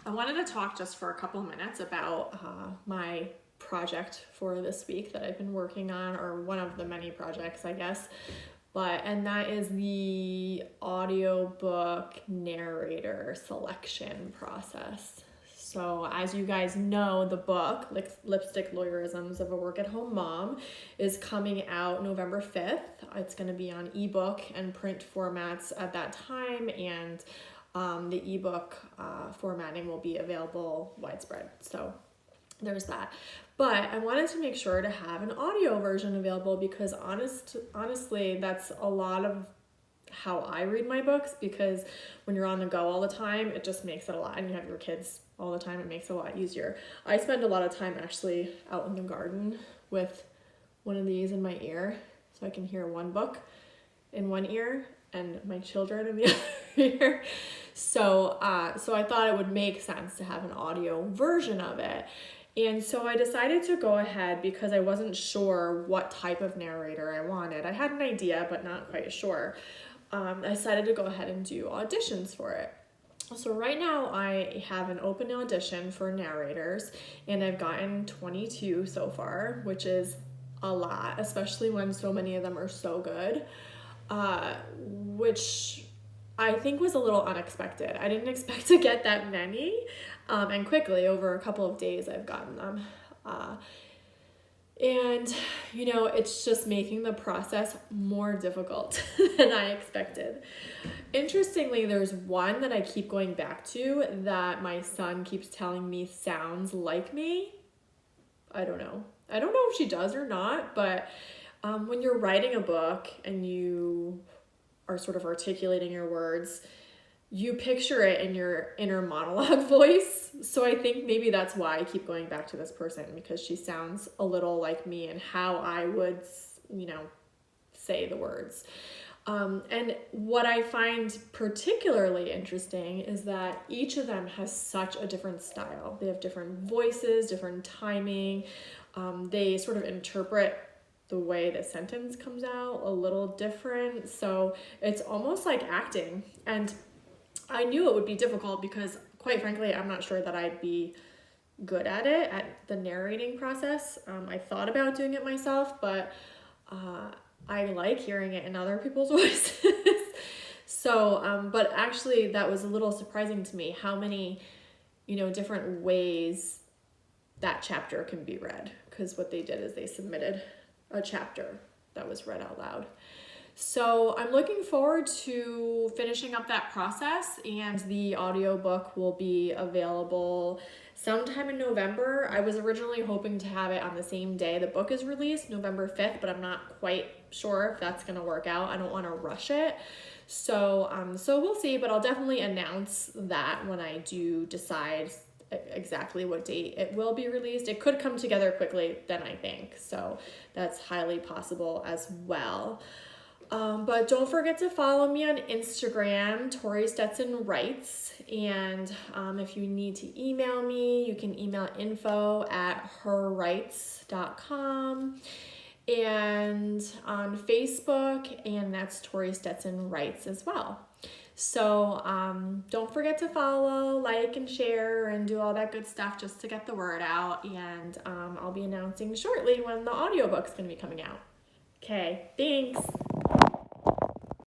I wanted to talk just for a couple of minutes about my project for this week that I've been working on, or one of the many projects, I guess. And that is the audiobook narrator selection process. So as you guys know, the book, Lipstick Lawyerisms of a Work-at-Home Mom, is coming out November 5th. It's going to be on ebook and print formats at that time, and the ebook formatting will be available widespread. So there's that. But I wanted to make sure to have an audio version available because honestly, that's a lot of how I read my books, because when you're on the go all the time, it just makes it a lot, and you have your kids all the time, it makes it a lot easier. I spend a lot of time actually out in the garden with one of these in my ear, so I can hear one book in one ear and my children in the other ear. So I thought it would make sense to have an audio version of it. And so I decided to go ahead because I wasn't sure what type of narrator I wanted. I had an idea, but not quite sure. I decided to go ahead and do auditions for it. So right now I have an open audition for narrators, and I've gotten 22 so far, which is a lot, especially when so many of them are so good, which I think was a little unexpected. I didn't expect to get that many, and quickly, over a couple of days, I've gotten them. And, it's just making the process more difficult than I expected. Interestingly, there's one that I keep going back to that my son keeps telling me sounds like me. I don't know if she does or not, but when you're writing a book and you are sort of articulating your words, you picture it in your inner monologue voice. So I think maybe that's why I keep going back to this person, because she sounds a little like me and how I would, say the words. And what I find particularly interesting is that each of them has such a different style. They have different voices, different timing. They sort of interpret the way the sentence comes out a little different. So it's almost like acting. And I knew it would be difficult because, quite frankly, I'm not sure that I'd be good at it, at the narrating process. I thought about doing it myself, but I like hearing it in other people's voices. So, but actually that was a little surprising to me how many, different ways that chapter can be read. Because what they did is they submitted a chapter that was read out loud. So I'm looking forward to finishing up that process, and the audiobook will be available sometime in November. I was originally hoping to have it on the same day the book is released, November 5th, but I'm not quite sure if that's going to work out. I don't want to rush it. So we'll see, but I'll definitely announce that when I do decide exactly what date it will be released. It could come together quickly then, I think. So that's highly possible as well. But don't forget to follow me on Instagram, ToristetsonWrites. And if you need to email me, you can email info@herwrites.com. And on Facebook, and that's Tori Stetson Writes as well. So don't forget to follow, like, and share, and do all that good stuff just to get the word out. And I'll be announcing shortly when the audiobook's going to be coming out. Okay, thanks.